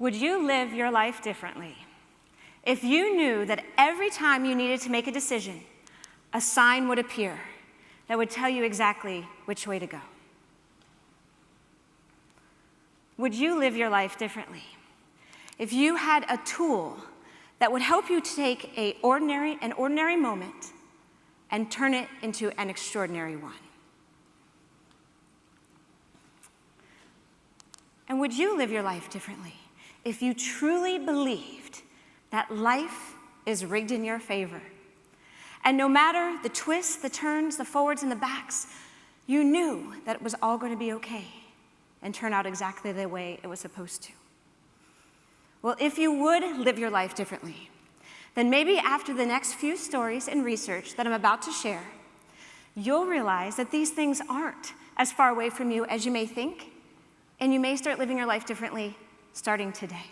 Would you live your life differently if you knew that every time you needed to make a decision, a sign would appear that would tell you exactly which way to go? Would you live your life differently if you had a tool that would help you to take an ordinary moment and turn it into an extraordinary one? And would you live your life differently if you truly believed that life is rigged in your favor? And no matter the twists, the turns, the forwards, and the backs, you knew that it was all going to be okay and turn out exactly the way it was supposed to. Well, if you would live your life differently, then maybe after the next few stories and research that I'm about to share, you'll realize that these things aren't as far away from you as you may think, and you may start living your life differently starting today.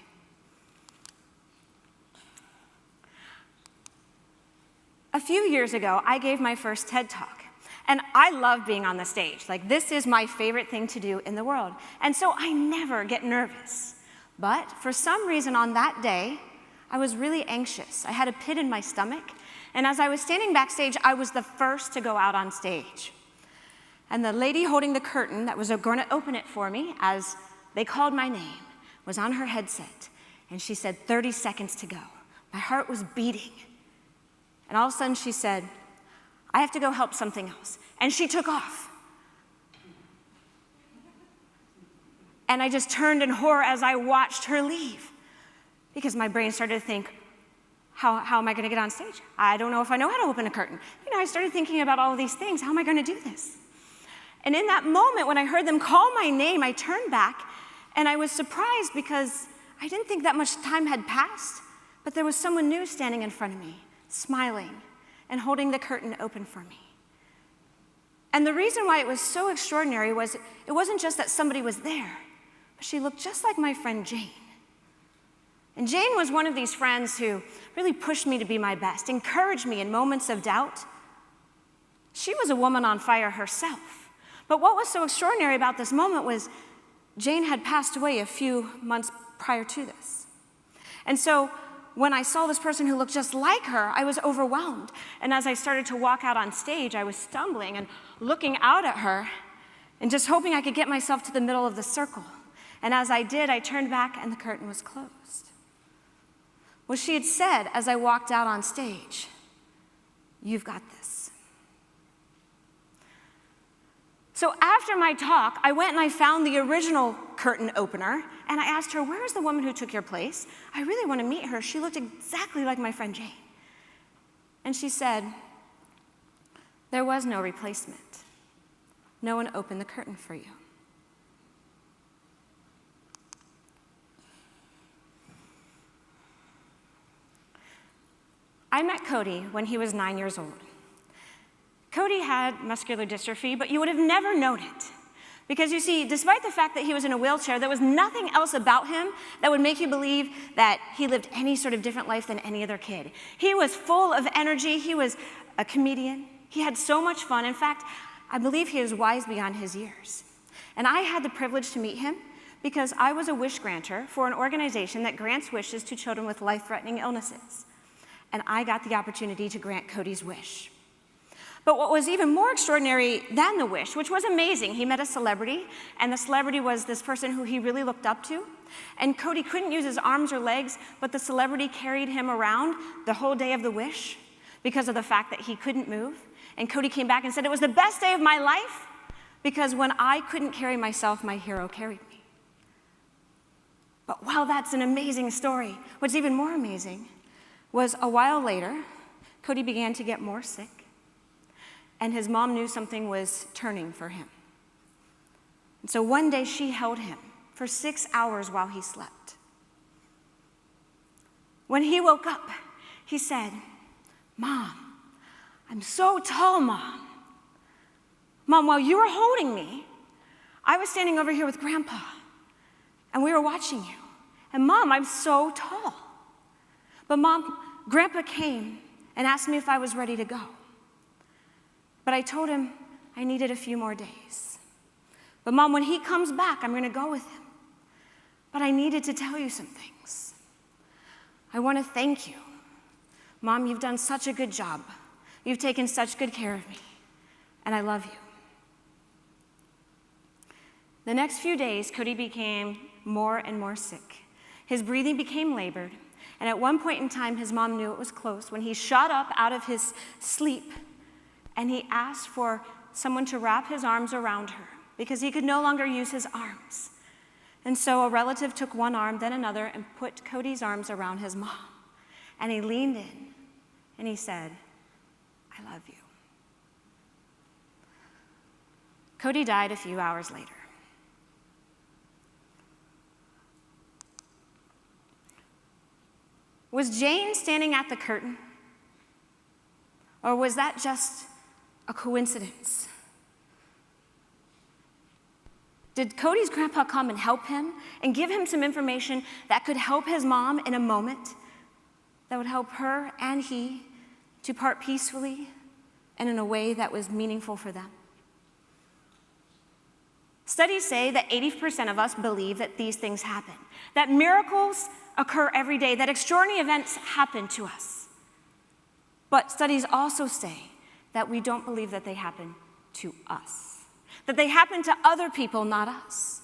A few years ago, I gave my first TED Talk, and I love being on the stage. Like, this is my favorite thing to do in the world, and so I never get nervous. But for some reason on that day, I was really anxious. I had a pit in my stomach, and as I was standing backstage, I was the first to go out on stage. And the lady holding the curtain that was going to open it for me as they called my name was on her headset, and she said, 30 seconds to go. My heart was beating. And all of a sudden she said, I have to go help something else. And she took off. And I just turned in horror as I watched her leave, because my brain started to think, how am I going to get on stage? I don't know if I know how to open a curtain. I started thinking about all of these things. How am I going to do this? And in that moment, when I heard them call my name, I turned back, and I was surprised because I didn't think that much time had passed, but there was someone new standing in front of me, smiling and holding the curtain open for me. And the reason why it was so extraordinary was it wasn't just that somebody was there, but she looked just like my friend Jane. And Jane was one of these friends who really pushed me to be my best, encouraged me in moments of doubt. She was a woman on fire herself. But what was so extraordinary about this moment was Jane had passed away a few months prior to this. And so when I saw this person who looked just like her, I was overwhelmed. And as I started to walk out on stage, I was stumbling and looking out at her and just hoping I could get myself to the middle of the circle. And as I did, I turned back and the curtain was closed. Well, she had said as I walked out on stage, "You've got this." So after my talk, I went and I found the original curtain opener, and I asked her, "Where is the woman who took your place? I really want to meet her. She looked exactly like my friend Jane." And she said, "There was no replacement. No one opened the curtain for you." I met Cody when he was 9 years old. Cody had muscular dystrophy, but you would have never known it. Because you see, despite the fact that he was in a wheelchair, there was nothing else about him that would make you believe that he lived any sort of different life than any other kid. He was full of energy. He was a comedian. He had so much fun. In fact, I believe he was wise beyond his years. And I had the privilege to meet him because I was a wish granter for an organization that grants wishes to children with life-threatening illnesses. And I got the opportunity to grant Cody's wish. But what was even more extraordinary than the wish, which was amazing, he met a celebrity, and the celebrity was this person who he really looked up to. And Cody couldn't use his arms or legs, but the celebrity carried him around the whole day of the wish because of the fact that he couldn't move. And Cody came back and said, "It was the best day of my life because when I couldn't carry myself, my hero carried me." But while that's an amazing story, what's even more amazing was a while later, Cody began to get more sick, and his mom knew something was turning for him. And so one day she held him for 6 hours while he slept. When he woke up, he said, "Mom, I'm so tall, Mom. Mom, while you were holding me, I was standing over here with Grandpa, and we were watching you. And Mom, I'm so tall. But Mom, Grandpa came and asked me if I was ready to go. But I told him I needed a few more days. But Mom, when he comes back, I'm going to go with him. but I needed to tell you some things. I want to thank you. Mom, you've done such a good job. You've taken such good care of me, and I love you. The next few days, Cody became more and more sick. His breathing became labored, and at one point in time, his mom knew it was close when he shot up out of his sleep, and he asked for someone to wrap his arms around her because he could no longer use his arms. And so a relative took one arm, then another, and put Cody's arms around his mom. And he leaned in, and he said, I love you. Cody died a few hours later. Was Jane standing at the curtain? Or was that just a coincidence? Did Cody's grandpa come and help him and give him some information that could help his mom in a moment, that would help her and he to part peacefully and in a way that was meaningful for them? Studies say that 80% of us believe that these things happen, that miracles occur every day, that extraordinary events happen to us. But studies also say that we don't believe that they happen to us, that they happen to other people, not us.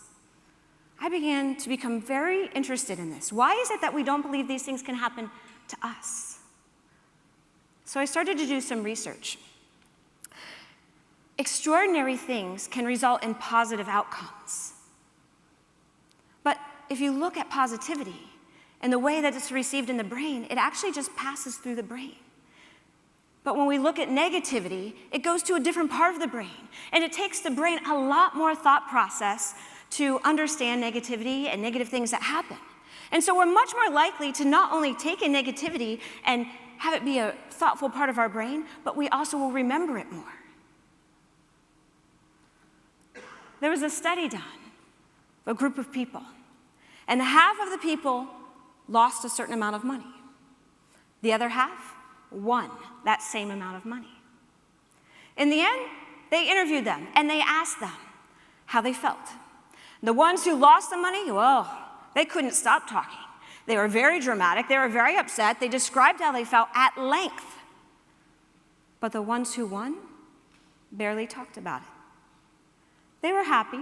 I began to become very interested in this. Why is it that we don't believe these things can happen to us? So I started to do some research. Extraordinary things can result in positive outcomes. But if you look at positivity and the way that it's received in the brain, it actually just passes through the brain. But when we look at negativity, it goes to a different part of the brain. And it takes the brain a lot more thought process to understand negativity and negative things that happen. And so we're much more likely to not only take in negativity and have it be a thoughtful part of our brain, but we also will remember it more. There was a study done, a group of people, and half of the people lost a certain amount of money. The other half won that same amount of money. In the end, they interviewed them, and they asked them how they felt. The ones who lost the money, well, they couldn't stop talking. They were very dramatic. They were very upset. They described how they felt at length. But the ones who won barely talked about it. They were happy,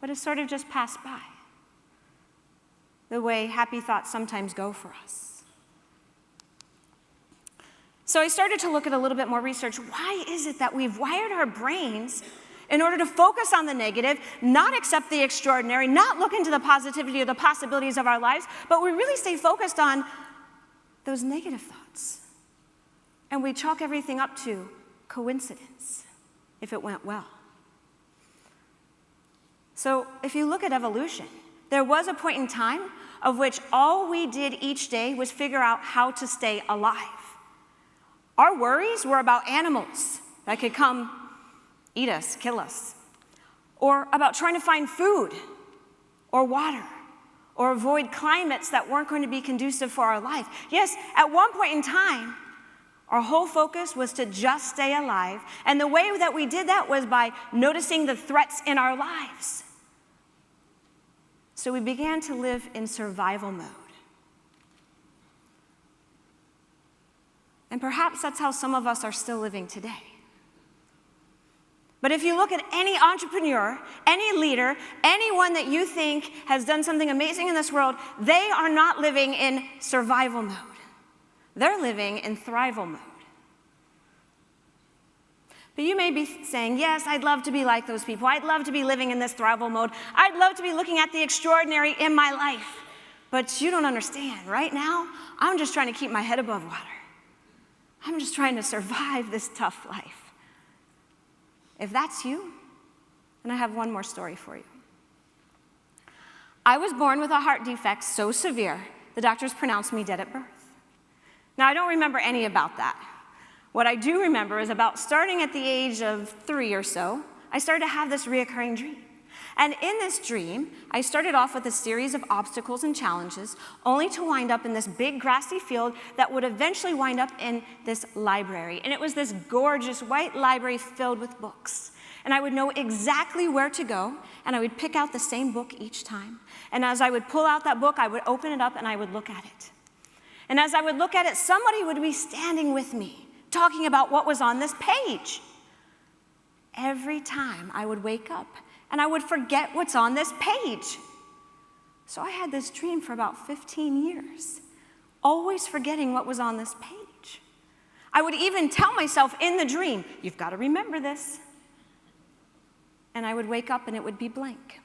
but it sort of just passed by, the way happy thoughts sometimes go for us. So I started to look at a little bit more research. Why is it that we've wired our brains in order to focus on the negative, not accept the extraordinary, not look into the positivity or the possibilities of our lives, but we really stay focused on those negative thoughts? And we chalk everything up to coincidence if it went well. So if you look at evolution, there was a point in time of which all we did each day was figure out how to stay alive. Our worries were about animals that could come eat us, kill us, or about trying to find food or water or avoid climates that weren't going to be conducive for our life. Yes, at one point in time, our whole focus was to just stay alive, and the way that we did that was by noticing the threats in our lives. So we began to live in survival mode. And perhaps that's how some of us are still living today. But if you look at any entrepreneur, any leader, anyone that you think has done something amazing in this world, they are not living in survival mode. They're living in thrival mode. But you may be saying, yes, I'd love to be like those people. I'd love to be living in this thrival mode. I'd love to be looking at the extraordinary in my life. But you don't understand. Right now, I'm just trying to keep my head above water. I'm just trying to survive this tough life. If that's you, then I have one more story for you. I was born with a heart defect so severe, the doctors pronounced me dead at birth. Now, I don't remember any about that. What I do remember is about starting at the age of 3 or so, I started to have this reoccurring dream. And in this dream, I started off with a series of obstacles and challenges, only to wind up in this big grassy field that would eventually wind up in this library. And it was this gorgeous white library filled with books. And I would know exactly where to go, and I would pick out the same book each time. And as I would pull out that book, I would open it up and I would look at it. And as I would look at it, somebody would be standing with me, talking about what was on this page. Every time I would wake up and I would forget what's on this page. So I had this dream for about 15 years, always forgetting what was on this page. I would even tell myself in the dream, you've got to remember this. And I would wake up and it would be blank.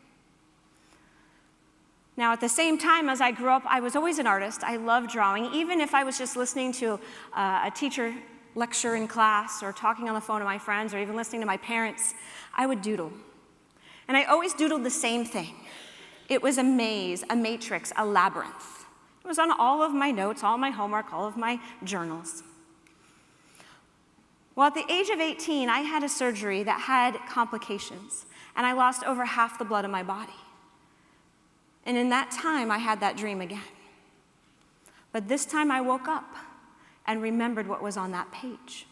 Now, at the same time as I grew up, I was always an artist. I loved drawing. Even if I was just listening to a teacher lecture in class or talking on the phone to my friends or even listening to my parents, I would doodle. And I always doodled the same thing. It was a maze, a matrix, a labyrinth. It was on all of my notes, all my homework, all of my journals. Well, at the age of 18, I had a surgery that had complications, and I lost over half the blood in my body. And in that time, I had that dream again. But this time I woke up and remembered what was on that page.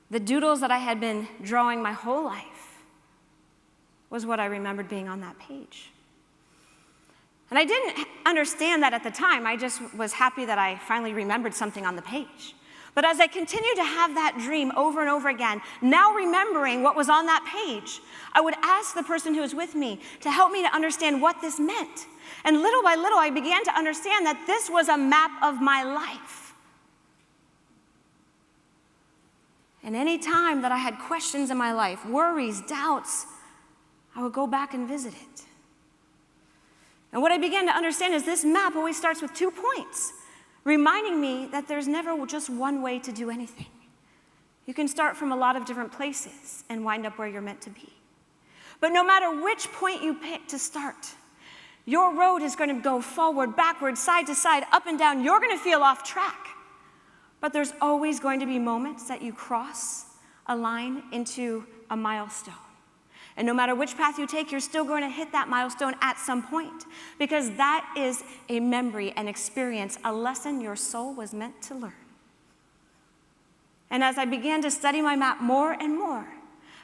The doodles that I had been drawing my whole life was what I remembered being on that page. And I didn't understand that at the time. I just was happy that I finally remembered something on the page. But as I continued to have that dream over and over again, now remembering what was on that page, I would ask the person who was with me to help me to understand what this meant. And little by little, I began to understand that this was a map of my life. And any time that I had questions in my life, worries, doubts, I would go back and visit it. And what I began to understand is this map always starts with 2 points, reminding me that there's never just one way to do anything. You can start from a lot of different places and wind up where you're meant to be. But no matter which point you pick to start, your road is going to go forward, backward, side to side, up and down. You're going to feel off track. But there's always going to be moments that you cross a line into a milestone. And no matter which path you take, you're still going to hit that milestone at some point, because that is a memory, an experience, a lesson your soul was meant to learn. And as I began to study my map more and more,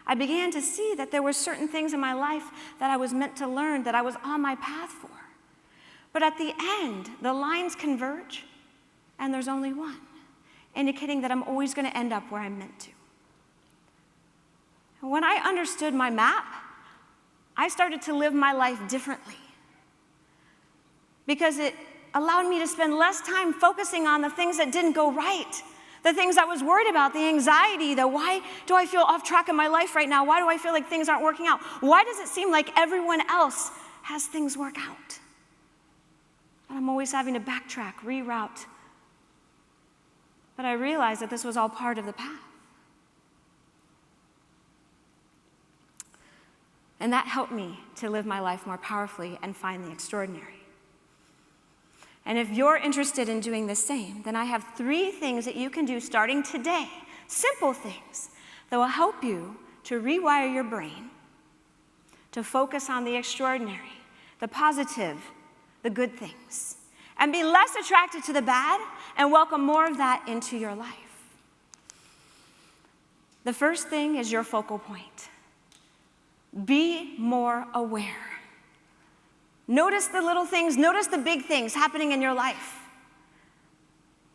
I began to see that there were certain things in my life that I was meant to learn, that I was on my path for. But at the end, the lines converge, and there's only one, indicating that I'm always going to end up where I'm meant to. When I understood my map, I started to live my life differently, because it allowed me to spend less time focusing on the things that didn't go right, the things I was worried about, the anxiety, the why do I feel off track in my life right now? Why do I feel like things aren't working out? Why does it seem like everyone else has things work out? And I'm always having to backtrack, reroute. But I realized that this was all part of the path. And that helped me to live my life more powerfully and find the extraordinary. And if you're interested in doing the same, then I have 3 things that you can do starting today, simple things, that will help you to rewire your brain, to focus on the extraordinary, the positive, the good things, and be less attracted to the bad and welcome more of that into your life. The first thing is your focal point. Be more aware. Notice the little things, notice the big things happening in your life.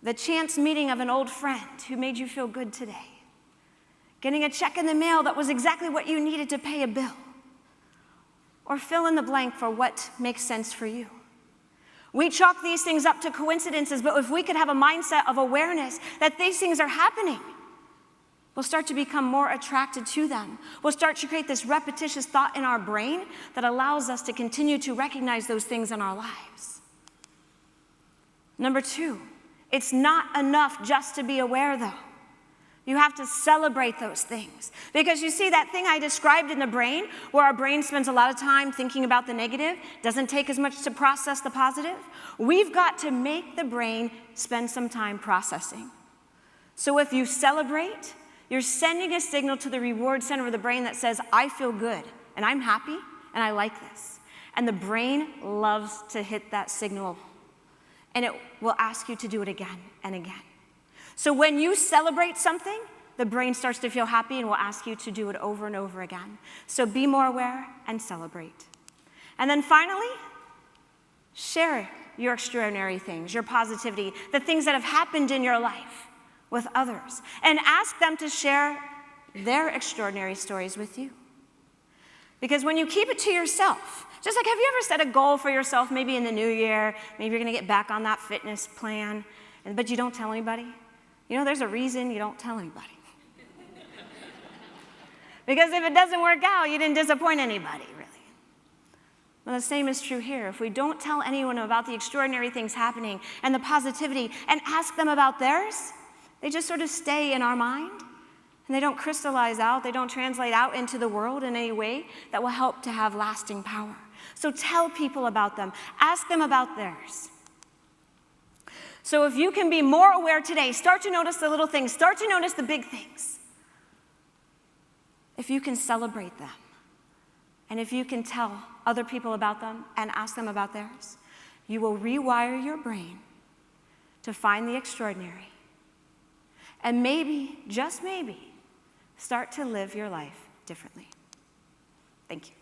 The chance meeting of an old friend who made you feel good today. Getting a check in the mail that was exactly what you needed to pay a bill. Or fill in the blank for what makes sense for you. We chalk these things up to coincidences, but if we could have a mindset of awareness that these things are happening, we'll start to become more attracted to them. We'll start to create this repetitious thought in our brain that allows us to continue to recognize those things in our lives. Number 2, it's not enough just to be aware, though. You have to celebrate those things. Because you see, that thing I described in the brain, where our brain spends a lot of time thinking about the negative, doesn't take as much to process the positive, we've got to make the brain spend some time processing. So if you celebrate, you're sending a signal to the reward center of the brain that says, I feel good, and I'm happy, and I like this. And the brain loves to hit that signal, and it will ask you to do it again and again. So when you celebrate something, the brain starts to feel happy and will ask you to do it over and over again. So be more aware and celebrate. And then finally, share your extraordinary things, your positivity, the things that have happened in your life with others, and ask them to share their extraordinary stories with you. Because when you keep it to yourself, just like, have you ever set a goal for yourself, maybe in the new year, maybe you're gonna get back on that fitness plan, but you don't tell anybody? You know, there's a reason you don't tell anybody. Because if it doesn't work out, you didn't disappoint anybody, really. Well, the same is true here. If we don't tell anyone about the extraordinary things happening and the positivity and ask them about theirs, they just sort of stay in our mind and they don't crystallize out, they don't translate out into the world in any way that will help to have lasting power. So tell people about them, ask them about theirs. So if you can be more aware today, start to notice the little things, start to notice the big things. If you can celebrate them, and if you can tell other people about them and ask them about theirs, you will rewire your brain to find the extraordinary. And maybe, just maybe, start to live your life differently. Thank you.